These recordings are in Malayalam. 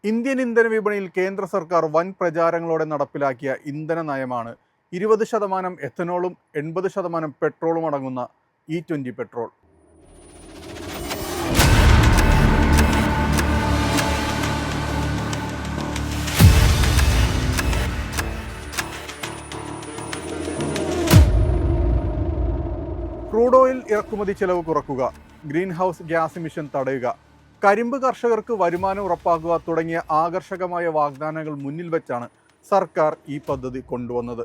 ഇന്ത്യൻ ഇന്ധന വിപണിയിൽ കേന്ദ്ര സർക്കാർ വൻ പ്രചാരങ്ങളോടെ നടപ്പിലാക്കിയ ഇന്ധന നയമാണ് 20% എഥനോളും 80% പെട്രോളും അടങ്ങുന്ന E20 പെട്രോൾ. ക്രൂഡ് ഓയിൽ ഇറക്കുമതി ചെലവ് കുറക്കുക, ഗ്രീൻ ഹൗസ് ഗ്യാസ് എമിഷൻ തടയുക, കരിമ്പ് കർഷകർക്ക് വരുമാനം ഉറപ്പാക്കുക തുടങ്ങിയ ആകർഷകമായ വാഗ്ദാനങ്ങൾ മുന്നിൽ വെച്ചാണ് സർക്കാർ ഈ പദ്ധതി കൊണ്ടുവന്നത്.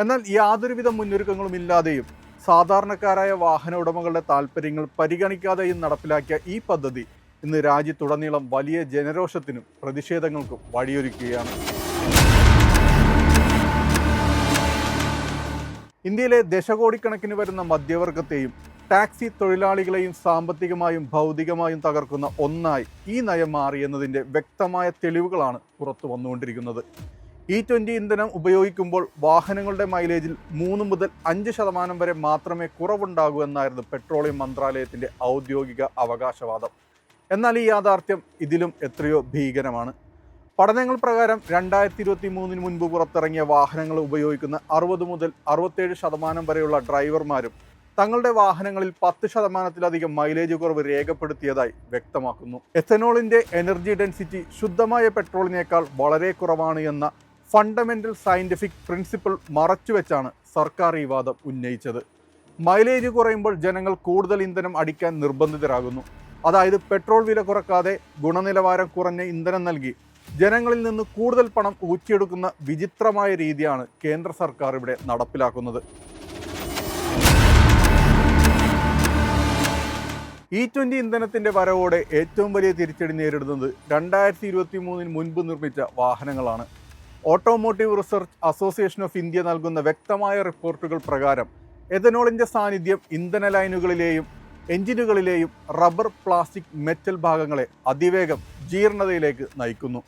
എന്നാൽ യാതൊരുവിധ മുന്നൊരുക്കങ്ങളും ഇല്ലാതെയും സാധാരണക്കാരായ വാഹന ഉടമകളുടെ താൽപ്പര്യങ്ങൾ പരിഗണിക്കാതെയും നടപ്പിലാക്കിയ ഈ പദ്ധതി ഇന്ന് രാജ്യത്തുടനീളം വലിയ ജനരോഷത്തിനും പ്രതിഷേധങ്ങൾക്കും വഴിയൊരുക്കുകയാണ്. ഇന്ത്യയിലെ ദശകോടിക്കണക്കിന് വരുന്ന മധ്യവർഗത്തെയും ടാക്സി തൊഴിലാളികളെയും സാമ്പത്തികമായും ഭൗതികമായും തകർക്കുന്ന ഒന്നായി ഈ നയം മാറിയെന്നതിൻ്റെ വ്യക്തമായ തെളിവുകളാണ് പുറത്തു വന്നുകൊണ്ടിരിക്കുന്നത്. E20 ഇന്ധനം ഉപയോഗിക്കുമ്പോൾ വാഹനങ്ങളുടെ മൈലേജിൽ 3 മുതൽ 5% വരെ മാത്രമേ കുറവുണ്ടാകൂ എന്നായിരുന്നു പെട്രോളിയം മന്ത്രാലയത്തിൻ്റെ ഔദ്യോഗിക അവകാശവാദം. എന്നാൽ ഈ യാഥാർത്ഥ്യം ഇതിലും എത്രയോ ഭീകരമാണ്. പഠനങ്ങൾ പ്രകാരം 2023 മുൻപ് പുറത്തിറങ്ങിയ വാഹനങ്ങൾ ഉപയോഗിക്കുന്ന 60 മുതൽ 67% വരെയുള്ള ഡ്രൈവർമാരും തങ്ങളുടെ വാഹനങ്ങളിൽ 10%-ലധികം മൈലേജ് കുറവ് രേഖപ്പെടുത്തിയതായി വ്യക്തമാക്കുന്നു. എഥനോളിന്റെ എനർജി ഡെൻസിറ്റി ശുദ്ധമായ പെട്രോളിനേക്കാൾ വളരെ കുറവാണ് എന്ന ഫണ്ടമെന്റൽ സയന്റിഫിക് പ്രിൻസിപ്പിൾ മറച്ചുവെച്ചാണ് സർക്കാർ ഈ വാദം ഉന്നയിച്ചത്. മൈലേജ് കുറയുമ്പോൾ ജനങ്ങൾ കൂടുതൽ ഇന്ധനം അടിക്കാൻ നിർബന്ധിതരാകുന്നു. അതായത് പെട്രോൾ വില കുറക്കാതെ ഗുണനിലവാരം കുറഞ്ഞ ഇന്ധനം നൽകി ജനങ്ങളിൽ നിന്ന് കൂടുതൽ പണം ഊറ്റിയെടുക്കുന്ന വിചിത്രമായ രീതിയാണ് കേന്ദ്ര സർക്കാർ ഇവിടെ നടപ്പിലാക്കുന്നത്. E20 ഇന്ധനത്തിന്റെ വരവോടെ ഏറ്റവും വലിയ തിരിച്ചടി നേരിടുന്നത് 2023 മുൻപ് നിർമ്മിച്ച വാഹനങ്ങളാണ്. Automotive research association of India നൽകുന്ന വ്യക്തമായ റിപ്പോർട്ടുകൾ പ്രകാരം എഥനോളിന്റെ സാന്നിധ്യം ഇന്ധന ലൈനുകളിലെയും എഞ്ചിനുകളിലെയും റബ്ബർ, പ്ലാസ്റ്റിക്, മെറ്റൽ ഭാഗങ്ങളെ അതിവേഗം ജീർണതയിലേക്ക് നയിക്കുന്നു.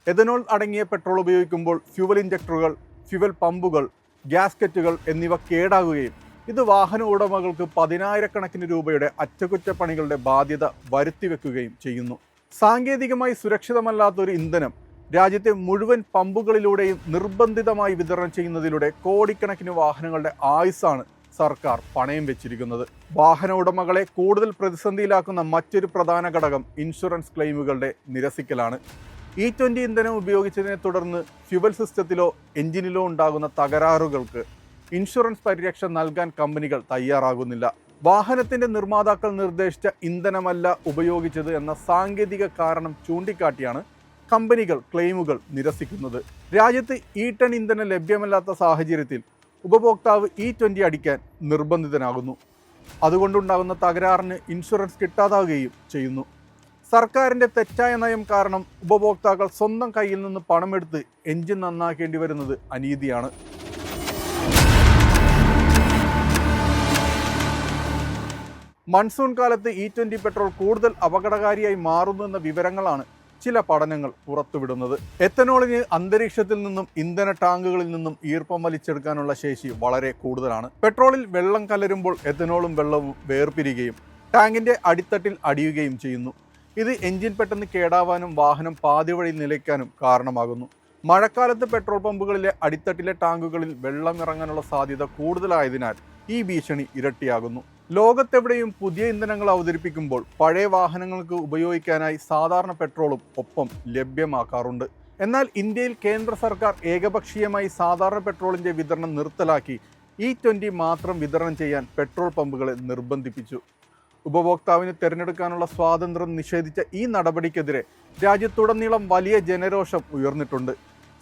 എഥനോൾ അടങ്ങിയ പെട്രോൾ ഉപയോഗിക്കുമ്പോൾ ഫ്യൂവൽ ഇഞ്ചക്ടറുകൾ, ഫ്യൂവൽ പമ്പുകൾ, ഗ്യാസ്കറ്റുകൾ എന്നിവ കേടാകുകയും ഇത് വാഹന ഉടമകൾക്ക് 10,000-കണക്കിന് രൂപയുടെ അറ്റകുറ്റപ്പണികളുടെ ബാധ്യത വരുത്തിവെക്കുകയും ചെയ്യുന്നു. സാങ്കേതികമായി സുരക്ഷിതമല്ലാത്തൊരു ഇന്ധനം രാജ്യത്തെ മുഴുവൻ പമ്പുകളിലൂടെയും നിർബന്ധിതമായി വിതരണം ചെയ്യുന്നതിലൂടെ കോടിക്കണക്കിന് വാഹനങ്ങളുടെ ആയുസ്സാണ് സർക്കാർ പണയം വെച്ചിരിക്കുന്നത്. വാഹന ഉടമകളെ കൂടുതൽ പ്രതിസന്ധിയിലാക്കുന്ന മറ്റൊരു പ്രധാന ഘടകം ഇൻഷുറൻസ് ക്ലെയിമുകളുടെ നിരസിക്കലാണ്. E20 ഇന്ധനം ഉപയോഗിച്ചതിനെ തുടർന്ന് ഫ്യൂവൽ സിസ്റ്റത്തിലോ എഞ്ചിനിലോ ഉണ്ടാകുന്ന തകരാറുകൾക്ക് ഇൻഷുറൻസ് പരിരക്ഷ നൽകാൻ കമ്പനികൾ തയ്യാറാകുന്നില്ല. വാഹനത്തിന്റെ നിർമ്മാതാക്കൾ നിർദ്ദേശിച്ച ഇന്ധനമല്ല ഉപയോഗിച്ചത് എന്ന സാങ്കേതിക കാരണം ചൂണ്ടിക്കാട്ടിയാണ് കമ്പനികൾ ക്ലെയിമുകൾ നിരസിക്കുന്നത്. രാജ്യത്ത് E10 ഇന്ധനം ലഭ്യമല്ലാത്ത സാഹചര്യത്തിൽ ഉപഭോക്താവ് E20 അടിക്കാൻ നിർബന്ധിതനാകുന്നു. അതുകൊണ്ടുണ്ടാകുന്ന തകരാറിന് ഇൻഷുറൻസ് കിട്ടാതാവുകയും ചെയ്യുന്നു. സർക്കാരിൻ്റെ തെറ്റായ നയം കാരണം ഉപഭോക്താക്കൾ സ്വന്തം കയ്യിൽ നിന്ന് പണമെടുത്ത് എഞ്ചിൻ നന്നാക്കേണ്ടി വരുന്നത് അനീതിയാണ്. മൺസൂൺ കാലത്ത് E20 പെട്രോൾ കൂടുതൽ അപകടകാരിയായി മാറുന്നുവെന്ന വിവരങ്ങളാണ് ചില പഠനങ്ങൾ പുറത്തുവിടുന്നത്. എഥനോളിന് അന്തരീക്ഷത്തിൽ നിന്നും ഇന്ധന ടാങ്കുകളിൽ നിന്നും ഈർപ്പം വലിച്ചെടുക്കാനുള്ള ശേഷി വളരെ കൂടുതലാണ്. പെട്രോളിൽ വെള്ളം കലരുമ്പോൾ എഥനോളും വെള്ളവും വേർപിരിയുകയും ടാങ്കിന്റെ അടിത്തട്ടിൽ അടിയുകയും ചെയ്യുന്നു. ഇത് എഞ്ചിൻ പെട്ടെന്ന് കേടാവാനും വാഹനം പാതി വഴി നിലയ്ക്കാനും കാരണമാകുന്നു. മഴക്കാലത്ത് പെട്രോൾ പമ്പുകളിലെ അടിത്തട്ടിലെ ടാങ്കുകളിൽ വെള്ളം ഇറങ്ങാനുള്ള സാധ്യത കൂടുതലായതിനാൽ ഈ ഭീഷണി ഇരട്ടിയാകുന്നു. ലോകത്തെവിടെയും പുതിയ ഇന്ധനങ്ങൾ അവതരിപ്പിക്കുമ്പോൾ പഴയ വാഹനങ്ങൾക്ക് ഉപയോഗിക്കാനായി സാധാരണ പെട്രോളും ഒപ്പം ലഭ്യമാക്കാറുണ്ട്. എന്നാൽ ഇന്ത്യയിൽ കേന്ദ്ര സർക്കാർ ഏകപക്ഷീയമായി സാധാരണ പെട്രോളിന്റെ വിതരണം നിർത്തലാക്കി E20 മാത്രം വിതരണം ചെയ്യാൻ പെട്രോൾ പമ്പുകളെ നിർബന്ധിപ്പിച്ചു. ഉപഭോക്താവിന് തിരഞ്ഞെടുക്കാനുള്ള സ്വാതന്ത്ര്യം നിഷേധിച്ച ഈ നടപടിക്കെതിരെ രാജ്യത്തുടനീളം വലിയ ജനരോഷം ഉയർന്നിട്ടുണ്ട്.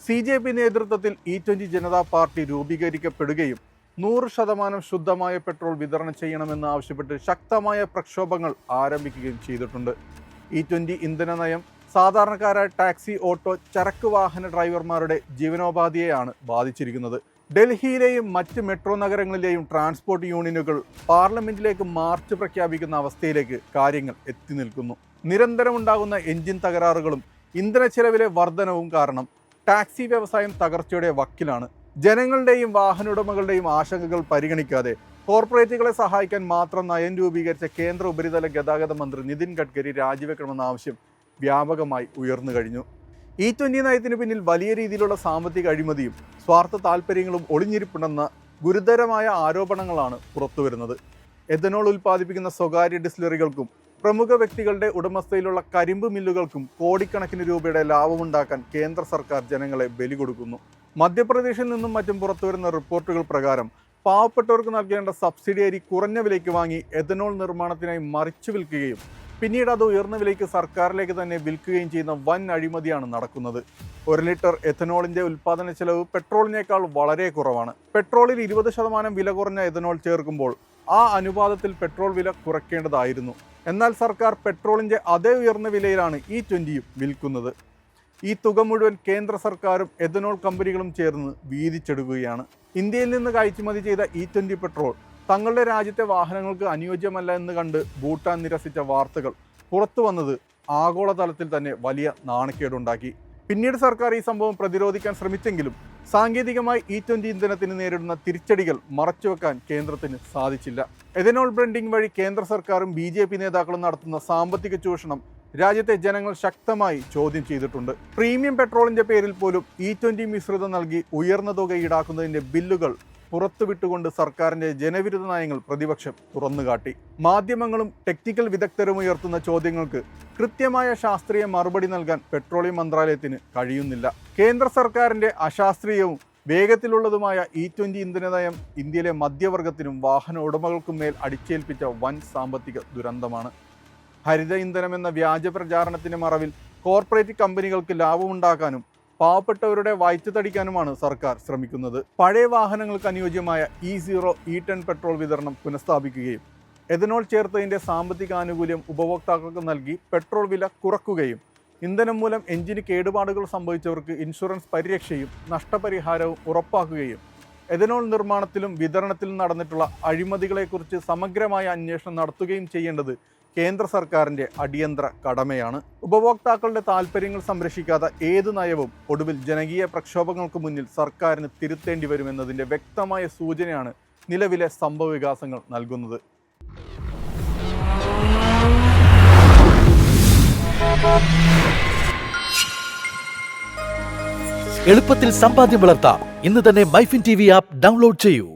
CJP നേതൃത്വത്തിൽ E20 ജനതാ പാർട്ടി രൂപീകരിക്കപ്പെടുകയും 100% ശുദ്ധമായ പെട്രോൾ വിതരണം ചെയ്യണമെന്ന് ആവശ്യപ്പെട്ട് ശക്തമായ പ്രക്ഷോഭങ്ങൾ ആരംഭിക്കുകയും ചെയ്തിട്ടുണ്ട്. E20 ഇന്ധന നയം സാധാരണക്കാരായ ടാക്സി, ഓട്ടോ, ചരക്ക് വാഹന ഡ്രൈവർമാരുടെ ജീവനോപാധിയെയാണ് ബാധിച്ചിരിക്കുന്നത്. ഡൽഹിയിലെയും മറ്റ് മെട്രോ നഗരങ്ങളിലെയും ട്രാൻസ്പോർട്ട് യൂണിയനുകൾ പാർലമെന്റിലേക്ക് മാർച്ച് പ്രഖ്യാപിക്കുന്ന അവസ്ഥയിലേക്ക് കാര്യങ്ങൾ എത്തി നിൽക്കുന്നു. നിരന്തരമുണ്ടാകുന്ന എഞ്ചിൻ തകരാറുകളും ഇന്ധന ചെലവിലെ വർധനവും കാരണം ടാക്സി വ്യവസായം തകർച്ചയുടെ വക്കിലാണ്. ജനങ്ങളുടെയും വാഹനോടമകളുടെയും ആശങ്കകൾ പരിഗണിക്കാതെ കോർപ്പറേറ്റുകളെ സഹായിക്കാൻ മാത്രം നയം രൂപീകരിച്ച കേന്ദ്ര ഉപരിതല ഗതാഗത മന്ത്രി നിതിൻ ഗഡ്കരി രാജിവെക്കണമെന്ന ആവശ്യം വ്യാപകമായി ഉയർന്നു കഴിഞ്ഞു. E20 നയത്തിന് പിന്നിൽ വലിയ രീതിയിലുള്ള സാമ്പത്തിക അഴിമതിയും സ്വാർത്ഥ താൽപ്പര്യങ്ങളും ഒളിഞ്ഞിരിപ്പുണ്ടെന്ന ഗുരുതരമായ ആരോപണങ്ങളാണ് പുറത്തുവരുന്നത്. എഥനോൾ ഉൽപ്പാദിപ്പിക്കുന്ന സ്വകാര്യ ഡിസ്റ്റിലറികൾക്കും പ്രമുഖ വ്യക്തികളുടെ ഉടമസ്ഥയിലുള്ള കരിമ്പ് മില്ലുകൾക്കും കോടിക്കണക്കിന് രൂപയുടെ ലാഭമുണ്ടാക്കാൻ കേന്ദ്ര സർക്കാർ ജനങ്ങളെ ബലി കൊടുക്കുന്നു. മധ്യപ്രദേശിൽ നിന്നും മറ്റും പുറത്തുവരുന്ന റിപ്പോർട്ടുകൾ പ്രകാരം പാവപ്പെട്ടവർക്ക് നൽകേണ്ട സബ്സിഡി അരി കുറഞ്ഞ വിലയ്ക്ക് വാങ്ങി എഥനോൾ നിർമ്മാണത്തിനായി മറിച്ചു വിൽക്കുകയും പിന്നീട് അത് ഉയർന്ന വിലയ്ക്ക് സർക്കാരിലേക്ക് തന്നെ വിൽക്കുകയും ചെയ്യുന്ന വൻ അഴിമതിയാണ് നടക്കുന്നത്. 1 ലിറ്റർ എഥനോളിന്റെ ഉൽപ്പാദന ചെലവ് പെട്രോളിനേക്കാൾ വളരെ കുറവാണ്. പെട്രോളിൽ 20% വില കുറഞ്ഞ എഥനോൾ ചേർക്കുമ്പോൾ ആ അനുപാതത്തിൽ പെട്രോൾ വില കുറയ്ക്കേണ്ടതായിരുന്നു. എന്നാൽ സർക്കാർ പെട്രോളിന്റെ അതേ ഉയർന്ന വിലയിലാണ് E20യും വിൽക്കുന്നത്. ഈ തുക മുഴുവൻ കേന്ദ്ര സർക്കാരും എഥനോൾ കമ്പനികളും ചേർന്ന് വീതിച്ചെടുക്കുകയാണ്. ഇന്ത്യയിൽ നിന്ന് കയറ്റുമതി ചെയ്ത E20 പെട്രോൾ തങ്ങളുടെ രാജ്യത്തെ വാഹനങ്ങൾക്ക് അനുയോജ്യമല്ല എന്ന് കണ്ട് ഭൂട്ടാൻ നിരസിച്ച വാർത്തകൾ പുറത്തു വന്നത് ആഗോളതലത്തിൽ തന്നെ വലിയ നാണക്കേടുണ്ടാക്കി. പിന്നീട് സർക്കാർ ഈ സംഭവം പ്രതിരോധിക്കാൻ ശ്രമിച്ചെങ്കിലും സാങ്കേതികമായി E20 ഇന്ധനത്തിന് നേരിടുന്ന തിരിച്ചടികൾ മറച്ചുവെക്കാൻ കേന്ദ്രത്തിന് സാധിച്ചില്ല. എഥനോൾ ബ്ലെൻഡിംഗ് വഴി കേന്ദ്ര സർക്കാരും BJP നേതാക്കളും നടത്തുന്ന സാമ്പത്തിക ചൂഷണം രാജ്യത്തെ ജനങ്ങൾ ശക്തമായി ചോദ്യം ചെയ്തിട്ടുണ്ട്. പ്രീമിയം പെട്രോളിന്റെ പേരിൽ പോലും E20 മിശ്രിതം നൽകി ഉയർന്ന തുക ഈടാക്കുന്നതിന്റെ ബില്ലുകൾ പുറത്തുവിട്ടുകൊണ്ട് സർക്കാരിന്റെ ജനവിരുദ്ധ നയങ്ങൾ പ്രതിപക്ഷം തുറന്നുകാട്ടി. മാധ്യമങ്ങളും ടെക്നിക്കൽ വിദഗ്ധരും ഉയർത്തുന്ന ചോദ്യങ്ങൾക്ക് കൃത്യമായ ശാസ്ത്രീയ മറുപടി നൽകാൻ പെട്രോളിയം മന്ത്രാലയത്തിന് കഴിയുന്നില്ല. കേന്ദ്ര സർക്കാരിന്റെ അശാസ്ത്രീയവും വേഗത്തിലുള്ളതുമായ E20 ഇന്ധന നയം ഇന്ത്യയിലെ മധ്യവർഗത്തിനും വാഹന ഉടമകൾക്കും മേൽ അടിച്ചേൽപ്പിച്ച വൻ സാമ്പത്തിക ദുരന്തമാണ്. ഹരിത ഇന്ധനം എന്ന വ്യാജ പ്രചാരണത്തിന്റെ മറവിൽ കോർപ്പറേറ്റ് കമ്പനികൾക്ക് ലാഭമുണ്ടാക്കാനും പാവപ്പെട്ടവരുടെ വയറ്റുതടിക്കാനുമാണ് സർക്കാർ ശ്രമിക്കുന്നത്. പഴയ വാഹനങ്ങൾക്ക് അനുയോജ്യമായ E0, E10 പെട്രോൾ വിതരണം പുനഃസ്ഥാപിക്കുകയും എഥനോൾ ചേർത്തതിൻ്റെ സാമ്പത്തിക ആനുകൂല്യം ഉപഭോക്താക്കൾക്ക് നൽകി പെട്രോൾ വില കുറക്കുകയും ഇന്ധനം മൂലം എഞ്ചിന് കേടുപാടുകൾ സംഭവിച്ചവർക്ക് ഇൻഷുറൻസ് പരിരക്ഷയും നഷ്ടപരിഹാരവും ഉറപ്പാക്കുകയും എഥനോൾ നിർമ്മാണത്തിലും വിതരണത്തിലും നടന്നിട്ടുള്ള അഴിമതികളെക്കുറിച്ച് സമഗ്രമായ അന്വേഷണം നടത്തുകയും ചെയ്യേണ്ടത് കേന്ദ്ര സർക്കാരിൻ്റെ അടിയന്തര കടമയാണ്. ഉപഭോക്താക്കളുടെ താൽപ്പര്യങ്ങൾ സംരക്ഷിക്കാത്ത ഏത് നയവും ഒടുവിൽ ജനകീയ പ്രക്ഷോഭങ്ങൾക്ക് മുന്നിൽ സർക്കാരിന് തിരുത്തേണ്ടി വരുമെന്നതിൻ്റെ വ്യക്തമായ സൂചനയാണ് നിലവിലെ സംഭവവികാസങ്ങൾ നൽകുന്നത്. എളുപ്പത്തിൽ സമ്പാദ്യം വളർത്താം. ഇന്ന് തന്നെ മൈഫിൻ TV ആപ്പ് ഡൗൺലോഡ് ചെയ്യൂ.